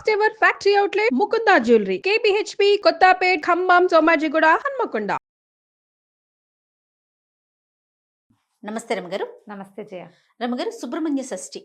First ever factory outlet Mukunda jewellery కేపీహెచ్పి కొత్తపేట్ ఖమ్మం సోమాజిగూడ హన్మకొండ. నమస్తే రమగారు. నమస్తే జయ. రమగారు, సుబ్రహ్మణ్య షష్ఠి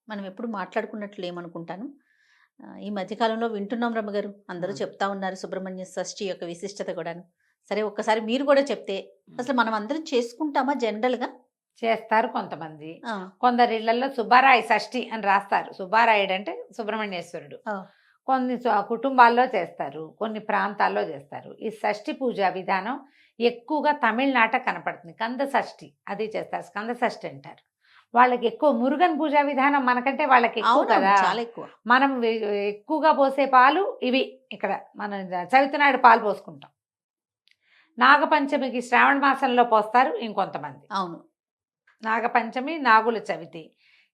మనం ఎప్పుడు మాట్లాడుకున్నట్లు ఏమనుకుంటాను. ఈ మధ్యకాలంలో వింటున్నాం రమగారు, అందరూ చెప్తా ఉన్నారు సుబ్రహ్మణ్య షష్ఠి యొక్క విశిష్టత కూడాను. సరే, ఒక్కసారి మీరు కూడా చెప్తే అసలు మనం అందరం చేసుకుంటామా? జనరల్గా చేస్తారు కొంతమంది. కొందరి ఇళ్లలో సుబ్బారాయ షష్ఠి అని రాస్తారు. సుబ్బారాయుడు అంటే సుబ్రహ్మణ్యేశ్వరుడు. కొన్ని కుటుంబాల్లో చేస్తారు, కొన్ని ప్రాంతాల్లో చేస్తారు. ఈ షష్ఠి పూజా విధానం ఎక్కువగా తమిళనాట కనపడుతుంది. కంద షష్ఠి అది చేస్తారు, స్కంద షష్ఠి అంటారు. వాళ్ళకి ఎక్కువ మురుగన్ పూజా విధానం మనకంటే వాళ్ళకి ఎక్కువ కదా, చాలా ఎక్కువ. మనం ఎక్కువగా పోసే పాలు ఇవి. ఇక్కడ మనం చవితి నాడు పాలు పోసుకుంటాం. నాగపంచమికి శ్రావణ మాసంలో పోస్తారు ఇంకొంతమంది. అవును, నాగపంచమి, నాగుల చవితి.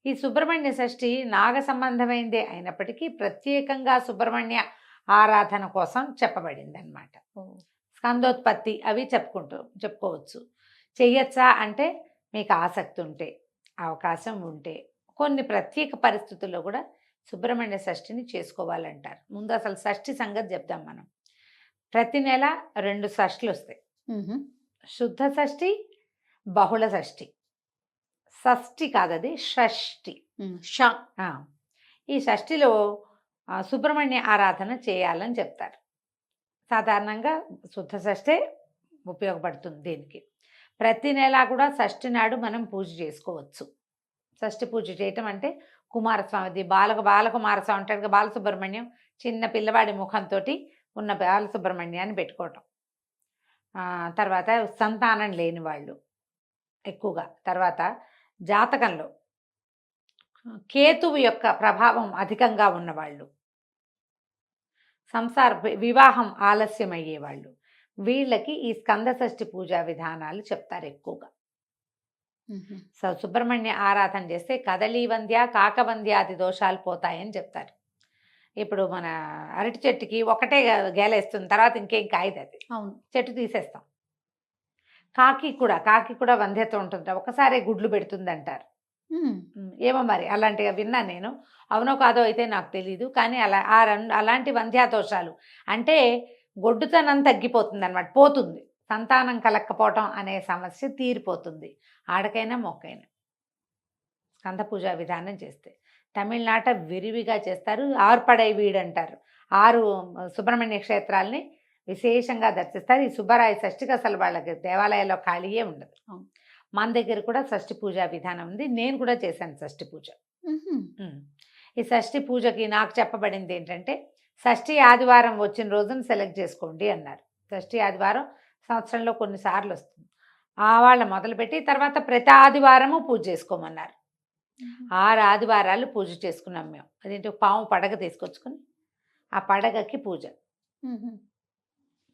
ఈ సుబ్రహ్మణ్య షష్ఠి నాగ సంబంధమైందే అయినప్పటికీ ప్రత్యేకంగా సుబ్రహ్మణ్య ఆరాధన కోసం చెప్పబడింది అనమాట. స్కందోత్పత్తి అవి చెప్పుకోవచ్చు. చెయ్యొచ్చా అంటే మీకు ఆసక్తి ఉంటే, అవకాశం ఉంటే, కొన్ని ప్రత్యేక పరిస్థితుల్లో కూడా సుబ్రహ్మణ్య షష్ఠిని చేసుకోవాలంటారు. ముందు అసలు షష్ఠి సంగతి చెప్దాం మనం. ప్రతి నెల 2 షష్ఠులు వస్తాయి. శుద్ధ షష్ఠి, బహుళ షష్ఠి. షష్ఠి కాదది, షష్ఠి. ఈ షష్ఠిలో సుబ్రహ్మణ్య ఆరాధన చేయాలని చెప్తారు. సాధారణంగా శుద్ధ షష్ఠే ఉపయోగపడుతుంది దీనికి. ప్రతి నెల కూడా షష్ఠి నాడు మనం పూజ చేసుకోవచ్చు. షష్ఠి పూజ చేయటం అంటే కుమారస్వామిది బాలకుమారస్వామి అంటాడు కదా, బాలసుబ్రహ్మణ్యం, చిన్న పిల్లవాడి ముఖంతో ఉన్న బాలసుబ్రహ్మణ్యాన్ని పెట్టుకోవటం. తర్వాత సంతానం లేని వాళ్ళు ఎక్కువగా, తర్వాత జాతకంలో కేతువు యొక్క ప్రభావం అధికంగా ఉన్నవాళ్ళు, వివాహం ఆలస్యం అయ్యేవాళ్ళు, వీళ్ళకి ఈ స్కంద షష్ఠి పూజా విధానాలు చెప్తారు ఎక్కువగా. సుబ్రహ్మణ్య ఆరాధన చేస్తే కదలీ వంద్య, కాకవంద్యాది దోషాలు పోతాయని చెప్తారు. ఇప్పుడు మన అరటి చెట్టుకి ఒకటే గేలేస్తుంది, తర్వాత ఇంకేం కాయదు అది. అవును, చెట్టు తీసేస్తాం. కాకి కూడా వంధ్యత ఉంటుంది, ఒకసారి గుడ్లు పెడుతుంది అంటారు. ఏమో మరి అలాంటిగా విన్నా నేను, అవునో కాదో అయితే నాకు తెలీదు. కానీ అలాంటి వంధ్యాదోషాలు అంటే గొడ్డుతనం తగ్గిపోతుంది అనమాట, పోతుంది. సంతానం కలక్కపోవటం అనే సమస్య తీరిపోతుంది, ఆడకైనా మొక్కైనా స్కంద పూజా విధానం చేస్తే. తమిళనాట విరివిగా చేస్తారు. ఆర్పడై వీడు అంటారు. 6 సుబ్రహ్మణ్య క్షేత్రాలని విశేషంగా దర్శిస్తారు. ఈ సుబ్బరాయ షష్ఠికి అసలు వాళ్ళకి దేవాలయాల్లో ఖాళీయే ఉండదు. మన దగ్గర కూడా షష్ఠి పూజా విధానం ఉంది. నేను కూడా చేశాను షష్ఠి పూజ. ఈ షష్ఠి పూజకి నాకు చెప్పబడింది ఏంటంటే, షష్ఠి ఆదివారం వచ్చిన రోజున సెలెక్ట్ చేసుకోండి అన్నారు. షష్ఠి ఆదివారం సంవత్సరంలో కొన్నిసార్లు వస్తుంది. వాళ్ళ మొదలుపెట్టి తర్వాత ప్రతి ఆదివారము పూజ చేసుకోమన్నారు. 6 ఆదివారాలు పూజ చేసుకున్నాం మేము. అదేంటి, పాము పడగ తీసుకొచ్చుకొని ఆ పడగకి పూజ,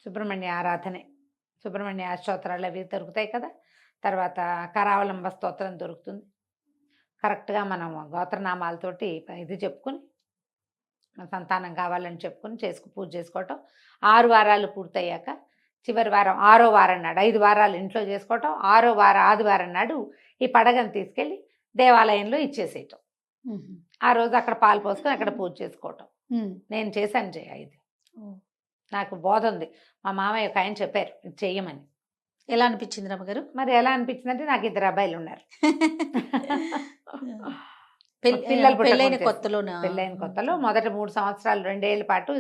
సుబ్రహ్మణ్య ఆరాధనే. సుబ్రహ్మణ్య స్తోత్రాలు అవి దొరుకుతాయి కదా. తర్వాత కరావలంబ స్తోత్రం దొరుకుతుంది. కరెక్ట్గా మనం గోత్రనామాలతోటి ఇది చెప్పుకొని, సంతానం కావాలని చెప్పుకొని పూజ చేసుకోవటం. 6 వారాలు పూర్తయ్యాక చివరి వారం 6వ వారం నాడు, 5 వారాలు ఇంట్లో చేసుకోవటం, 6వ వారం ఆదివారం నాడు ఈ పడగను తీసుకెళ్ళి దేవాలయంలో ఇచ్చేసేయటం. ఆ రోజు అక్కడ పాలు పోసుకొని అక్కడ పూజ చేసుకోవటం. నేను చేశాను జయ. ఇది నాకు బోధ ఉంది. మా మామయ్య ఒక ఆయన చెప్పారు ఇది చెయ్యమని. ఎలా అనిపించింది రమ్మగారు? మరి ఎలా అనిపించింది అంటే, నాకు 2 అబ్బాయిలు ఉన్నారు. పెళ్ళైన కొత్తలో మొదట 3 సంవత్సరాలు 2 ఏళ్ల పాటు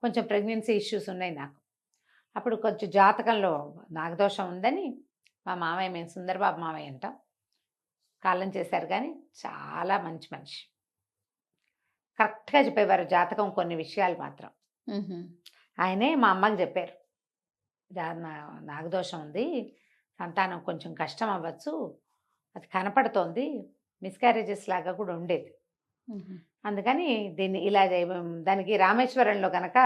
కొంచెం ప్రెగ్నెన్సీ ఇష్యూస్ ఉన్నాయి నాకు. అప్పుడు కొంచెం జాతకంలో నాగదోషం ఉందని మా మామయ్య, మేము సుందరబాబు మామయ్య అంటాం, కాలం చేశారు. కానీ చాలా మంచి మనిషి, కరెక్ట్గా చెప్పేవారు జాతకం. కొన్ని విషయాలు మాత్రం ఆయనే మా అమ్మకి చెప్పారు, నాగదోషం ఉంది, సంతానం కొంచెం కష్టం అవ్వచ్చు, అది కనపడుతోంది, మిస్క్యారేజెస్ లాగా కూడా ఉండేది. అందుకని దీన్ని ఇలా దానికి రామేశ్వరంలో కనుక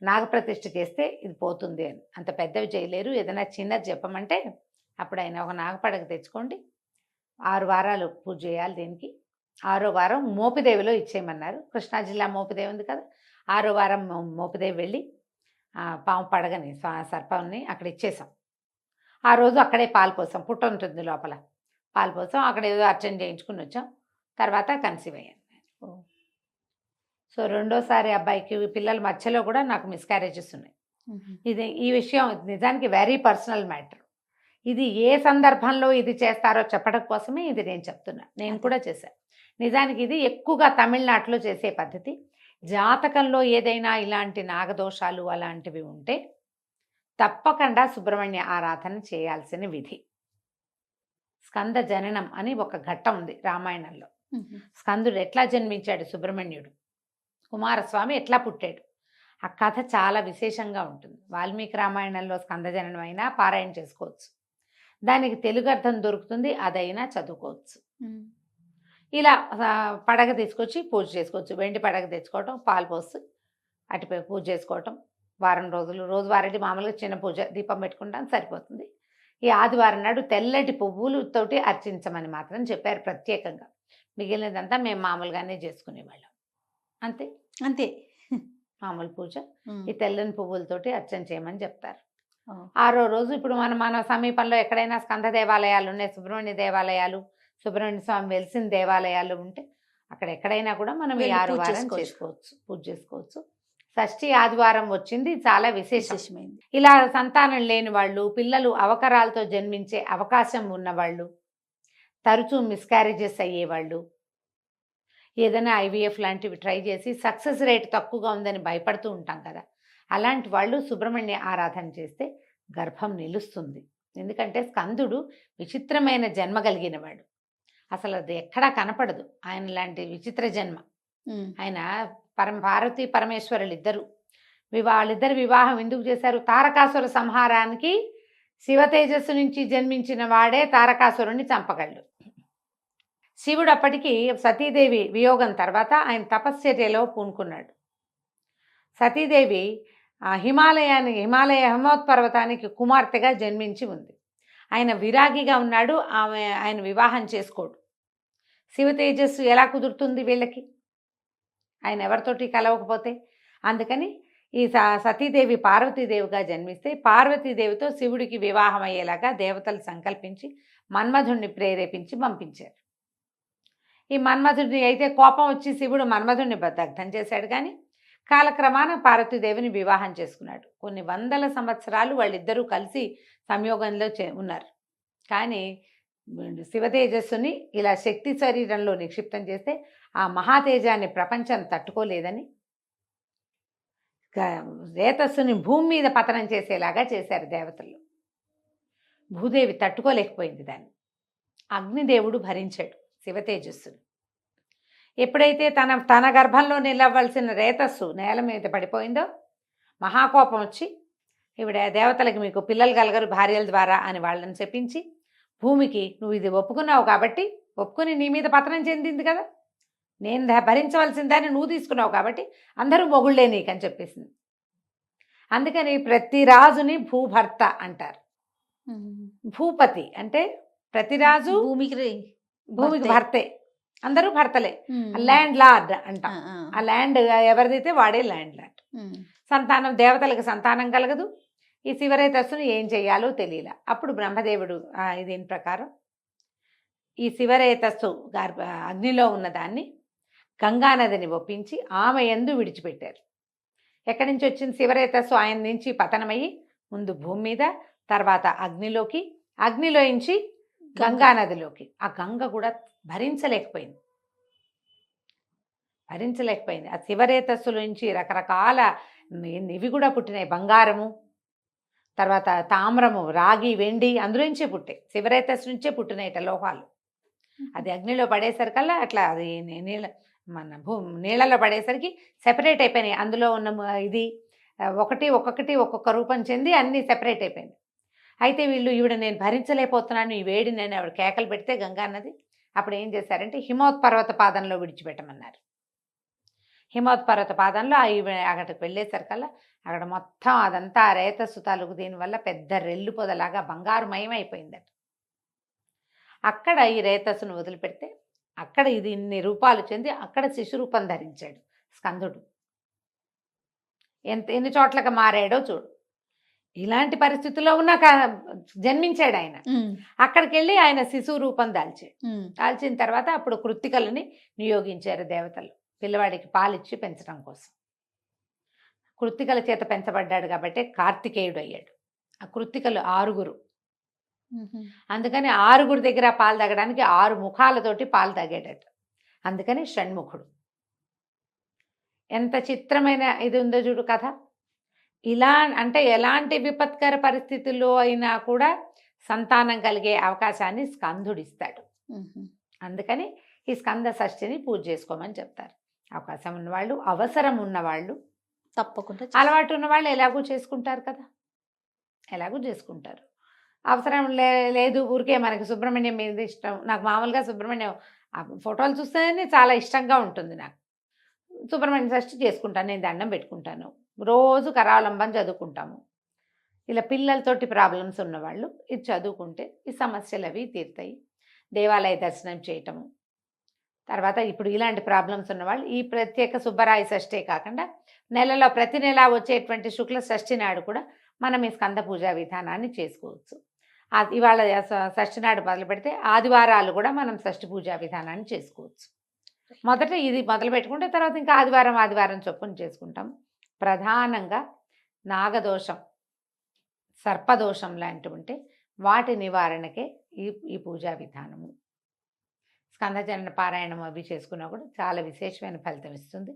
నాగప్రతిష్ఠ చేస్తే ఇది పోతుంది అని. అంత పెద్దవి చేయలేరు, ఏదైనా చిన్నది చెప్పమంటే అప్పుడు ఆయన ఒక నాగపడగ తెచ్చుకోండి, 6 వారాలు పూజ చేయాలి దీనికి. 6వ వారం మోపిదేవిలో ఇచ్చేయమన్నారు. కృష్ణా జిల్లా మోపిదేవి ఉంది కదా, 6వ వారం మోపిదేవి వెళ్ళి పాము పడగని సర్పాన్ని అక్కడ ఇచ్చేసాం. ఆ రోజు అక్కడే పాలు పోసాం, పుట్ట ఉంటుంది లోపల, పాలు పోసాం. అక్కడ ఏదో అర్చన చేయించుకుని వచ్చాం. తర్వాత కన్సీవ్ అయ్యాను. సో రెండోసారి అబ్బాయికి పిల్లల మధ్యలో కూడా నాకు మిస్క్యారేజెస్ ఉన్నాయి. ఈ విషయం నిజానికి వెరీ పర్సనల్ మ్యాటర్. ఇది ఏ సందర్భంలో ఇది చేస్తారో చెప్పడం కోసమే ఇది నేను చెప్తున్నా. నేను కూడా చేశాను. నిజానికి ఇది ఎక్కువగా తమిళనాడులో చేసే పద్ధతి. జాతకంలో ఏదైనా ఇలాంటి నాగదోషాలు అలాంటివి ఉంటే తప్పకుండా సుబ్రహ్మణ్య ఆరాధన చేయాల్సిన విధి. స్కంద జననం అని ఒక ఘట్టం ఉంది రామాయణంలో. స్కందుడు ఎట్లా జన్మించాడు, సుబ్రహ్మణ్యుడు కుమారస్వామి ఎట్లా పుట్టాడు, ఆ కథ చాలా విశేషంగా ఉంటుంది. వాల్మీకి రామాయణంలో స్కంద జననం అయినా పారాయణ చేసుకోవచ్చు, దానికి తెలుగు అర్థం దొరుకుతుంది, అదైనా చదువుకోవచ్చు. ఇలా పడగ తీసుకొచ్చి పూజ చేసుకోవచ్చు. వెండి పడగ తెచ్చుకోవటం, పాలు పోసి అటుపై పూజ చేసుకోవటం. వారం రోజులు రోజువారీ మామూలుగా చిన్న పూజ దీపం పెట్టుకుంటాం సరిపోతుంది. ఈ ఆదివారం నాడు తెల్లటి పువ్వులతోటి అర్చించమని మాత్రం చెప్పారు ప్రత్యేకంగా. మిగిలినదంతా మేము మామూలుగానే చేసుకునేవాళ్ళం. అంతే అంతే మామూలు పూజ. ఈ తెల్లని పువ్వులతోటి అర్చన చేయమని చెప్తారు. 6వ రోజు ఇప్పుడు మన సమీపంలో ఎక్కడైనా స్కంద దేవాలయాలు ఉన్నాయి, సుబ్రహ్మణ్య దేవాలయాలు, సుబ్రహ్మణ్య స్వామి వెలిసిన దేవాలయాలు ఉంటే అక్కడ ఎక్కడైనా కూడా మనం ఈ 6 వారం చేసుకోవచ్చు, పూజ చేసుకోవచ్చు. షష్ఠి ఆదివారం వచ్చింది, చాలా విశేషమైంది. ఇలా సంతానం లేని వాళ్ళు, పిల్లలు అవకరాలతో జన్మించే అవకాశం ఉన్నవాళ్ళు, తరచూ మిస్క్యారేజెస్ అయ్యేవాళ్ళు, ఏదైనా ఐవీఎఫ్ లాంటివి ట్రై చేసి సక్సెస్ రేట్ తక్కువగా ఉందని భయపడుతూ ఉంటాం కదా, అలాంటి వాళ్ళు సుబ్రహ్మణ్య ఆరాధన చేస్తే గర్భం నిలుస్తుంది. ఎందుకంటే స్కందుడు విచిత్రమైన జన్మ కలిగిన వాడు. అసలు అది ఎక్కడా కనపడదు ఆయన లాంటి విచిత్ర జన్మ. ఆయన పార్వతీ పరమేశ్వరులు ఇద్దరు వాళ్ళిద్దరు వివాహం ఎందుకు చేశారు? తారకాసుర సంహారానికి శివ తేజస్సు నుంచి జన్మించిన వాడే తారకాసురుణ్ణి చంపగలడు. శివుడు అప్పటికి సతీదేవి వియోగం తర్వాత ఆయన తపశ్చర్యలో పూనుకున్నాడు. సతీదేవి హిమాలయ హిమవత్పర్వతానికి కుమార్తెగా జన్మించి ఉంది. ఆయన విరాగిగా ఉన్నాడు, ఆయన వివాహం చేసుకోడు. శివ తేజస్సు ఎలా కుదురుతుంది వీళ్ళకి, ఆయన ఎవరితోటి కలవకపోతే? అందుకని ఈ సతీదేవి పార్వతీదేవిగా జన్మిస్తే పార్వతీదేవితో శివుడికి వివాహం అయ్యేలాగా దేవతలు సంకల్పించి మన్మధుడిని ప్రేరేపించి పంపించారు. ఈ మన్మధుడిని అయితే కోపం వచ్చి శివుడు మన్మధుడిని దగ్ధం చేశాడు. కానీ కాలక్రమాన పార్వతీదేవిని వివాహం చేసుకున్నాడు. కొన్ని వందల సంవత్సరాలు వాళ్ళిద్దరూ కలిసి సంయోగంలో ఉన్నారు. కానీ శివతేజస్సుని ఇలా శక్తి శరీరంలో నిక్షిప్తం చేస్తే ఆ మహాతేజాన్ని ప్రపంచం తట్టుకోలేదని రేతస్సుని భూమి మీద పతనం చేసేలాగా చేశారు దేవతలు. భూదేవి తట్టుకోలేకపోయింది దాన్ని. అగ్నిదేవుడు భరించాడు శివతేజస్సుని. ఎప్పుడైతే తన గర్భంలో నిలవలసిన రేతస్సు నేల మీద పడిపోయిందో మహాకోపం వచ్చి ఈవిడ దేవతలకి మీకు పిల్లలు కలగరు భార్యల ద్వారా అని వాళ్ళని చెప్పించి భూమికి నువ్వు ఇది ఒప్పుకున్నావు కాబట్టి, ఒప్పుకుని నీ మీద పతనం చెందింది కదా, నేను భరించవలసిన దాన్ని నువ్వు తీసుకున్నావు కాబట్టి అందరూ మొగుళ్ళే నీకని చెప్పేసింది. అందుకని ప్రతి రాజుని భూభర్త అంటారు. భూపతి అంటే ప్రతి రాజు భూమికి భర్తే, అందరూ భర్తలే. ల్యాండ్ లార్డ్ అంటాం. ఆ ల్యాండ్ ఎవరిదైతే వాడే ల్యాండ్ లార్డ్. సంతానం దేవతలకు సంతానం కలగదు. ఈ శివరేతస్సును ఏం చెయ్యాలో తెలియలే. అప్పుడు బ్రహ్మదేవుడు దీని ప్రకారం ఈ శివరేతస్సు అగ్నిలో ఉన్నదాన్ని గంగానదిని ఒప్పించి ఆమె యందు విడిచిపెట్టారు. ఎక్కడి నుంచి వచ్చింది శివరేతస్సు? ఆయన నుంచి పతనమయ్యి ముందు భూమి మీద, తర్వాత అగ్నిలోకి, అగ్నిలోంచి గంగానదిలోకి. ఆ గంగ కూడా భరించలేకపోయింది. ఆ శివరేతస్సులోంచి రకరకాల ఇవి కూడా పుట్టినాయి. బంగారము, తర్వాత తామ్రము, రాగి, వెండి అందులోంచే పుట్టాయి. శివరేతస్సు నుంచే పుట్టినాయిట లోహాలు. అది అగ్నిలో పడేసరికల్లా అట్లా అది నీళ్ళలో పడేసరికి సెపరేట్ అయిపోయినాయి. అందులో ఉన్న ఇది ఒక్కొక్క రూపం చెంది అన్నీ సెపరేట్ అయిపోయింది. అయితే ఈవిడ నేను భరించలేకపోతున్నాను ఈ వేడి, నేను ఆవిడ కేకలు పెడితే గంగానది అప్పుడు ఏం చేశారంటే హిమవత్పర్వత పాదంలో విడిచిపెట్టమన్నారు. హిమవత్పర్వత పాదంలో అక్కడికి వెళ్ళేసరికల్లా అక్కడ మొత్తం అదంతా రేతస్సు తాలూకు దీనివల్ల పెద్ద రెల్లు పొదలాగా బంగారుమయం అయిపోయిందట. అక్కడ ఈ రేతస్సును వదిలిపెడితే అక్కడ ఇది ఇన్ని రూపాలు చెంది అక్కడ శిశురూపం ధరించాడు స్కందుడు. ఎన్ని చోట్లకి మారాడో చూడు. ఇలాంటి పరిస్థితుల్లో ఉన్న జన్మించాడు ఆయన. అక్కడికి వెళ్ళి ఆయన శిశువు రూపం దాల్చాడు. దాల్చిన తర్వాత అప్పుడు కృత్తికలని నియోగించారు దేవతలు. పిల్లవాడికి పాలిచ్చి పెంచడం కోసం. కృత్తికల చేత పెంచబడ్డాడు కాబట్టి కార్తికేయుడు అయ్యాడు. ఆ కృత్తికలు 6. అందుకని 6 దగ్గర పాలు తాగడానికి 6 ముఖాలతోటి పాలు తాగేటట్టు. అందుకని షణ్ముఖుడు. ఎంత చిత్రమైన ఇది ఉందో చూడు కథ. ఇలా అంటే ఎలాంటి విపత్కర పరిస్థితుల్లో అయినా కూడా సంతానం కలిగే అవకాశాన్ని స్కందుడిస్తాడు. అందుకని ఈ స్కంద షష్ఠిని పూజ చేసుకోమని చెప్తారు. అవకాశం ఉన్నవాళ్ళు, అవసరం ఉన్నవాళ్ళు, తప్పకుండా అలవాటు ఉన్నవాళ్ళు ఎలాగూ చేసుకుంటారు కదా, ఎలాగూ చేసుకుంటారు. అవసరం లేదు ఊరికే మనకి సుబ్రహ్మణ్యం మీద ఇష్టం. నాకు మామూలుగా సుబ్రహ్మణ్యం ఫోటోలు చూస్తేనే చాలా ఇష్టంగా ఉంటుంది. నాకు సుబ్రహ్మణ్య షష్ఠి చేసుకుంటాను, నేను దండం పెట్టుకుంటాను, రోజు కరావలంబం చదువుకుంటాము. ఇలా పిల్లలతోటి ప్రాబ్లమ్స్ ఉన్నవాళ్ళు ఇది చదువుకుంటే ఈ సమస్యలు అవి తీరుతాయి. దేవాలయ దర్శనం చేయటము. తర్వాత ఇప్పుడు ఇలాంటి ప్రాబ్లమ్స్ ఉన్నవాళ్ళు ఈ ప్రత్యేక సుబ్బరాయ షష్ఠే కాకుండా నెలలో ప్రతి నెల వచ్చేటువంటి శుక్ల షష్ఠి నాడు కూడా మనం ఈ స్కంద పూజా విధానాన్ని చేసుకోవచ్చు. ఇవాళ షష్ఠి నాడు మొదలు పెడితే ఆదివారాలు కూడా మనం షష్ఠి పూజా విధానాన్ని చేసుకోవచ్చు. మొదట ఇది మొదలు పెట్టుకుంటే తర్వాత ఇంకా ఆదివారం చొప్పున చేసుకుంటాం. ప్రధానంగా నాగదోషం, సర్పదోషం లాంటివి ఉంటే వాటి నివారణకే ఈ పూజా విధానము. స్కందజనన పారాయణం అవి చేసుకున్నా కూడా చాలా విశేషమైన ఫలితం ఇస్తుంది.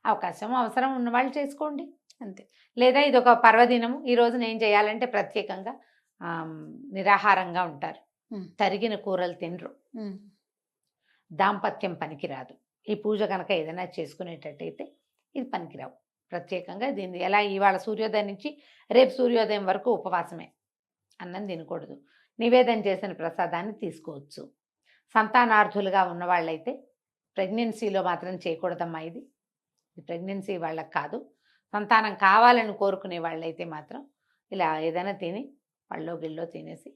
అవకాశం అవసరం ఉన్నవాళ్ళు చేసుకోండి అంతే. లేదా ఇది ఒక పర్వదినము, ఈరోజు నేను చేయాలంటే ప్రత్యేకంగా నిరాహారంగా ఉంటారు, తరిగిన కూరలు తినరు, దాంపత్యం పనికిరాదు. ఈ పూజ కనుక ఏదైనా చేసుకునేటట్టయితే ఇది పనికిరావు. ప్రత్యేకంగా దీన్ని ఎలా ఇవాళ సూర్యోదయం నుంచి రేపు సూర్యోదయం వరకు ఉపవాసమే, అన్నం తినకూడదు. నివేదన చేసిన ప్రసాదాన్ని తీసుకోవచ్చు. సంతానార్థులుగా ఉన్నవాళ్ళైతే ప్రెగ్నెన్సీలో మాత్రం చేయకూడదమ్మా. ఇది ప్రెగ్నెన్సీ వాళ్ళకి కాదు. సంతానం కావాలని కోరుకునే వాళ్ళైతే మాత్రం ఇలా ఏదైనా తిని పళ్ళో గిల్లో తినేసి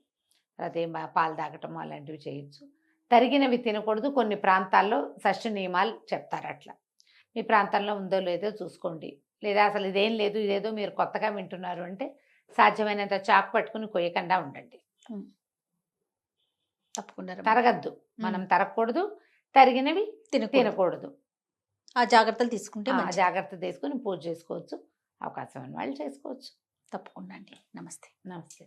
అదే పాలు తాగటము అలాంటివి చేయొచ్చు. తరిగినవి తినకూడదు. కొన్ని ప్రాంతాల్లో షష్ఠి నియమాలు చెప్తారు. అట్లా మీ ప్రాంతంలో ఉందో లేదో చూసుకోండి. లేదా అసలు ఇదేం లేదు, ఇదేదో మీరు కొత్తగా వింటున్నారు అంటే సాధ్యమైనంత చాకు పట్టుకుని కొయ్యకుండా ఉండండి. తప్పకుండా తరగద్దు, మనం తరగకూడదు, తరిగినవి తినకూడదు. ఆ జాగ్రత్తలు తీసుకుంటే జాగ్రత్త తీసుకుని పూజ చేసుకోవచ్చు. అవకాశం ఉన్న వాళ్ళు చేసుకోవచ్చు. తప్పకుండా అండి. నమస్తే. నమస్తే.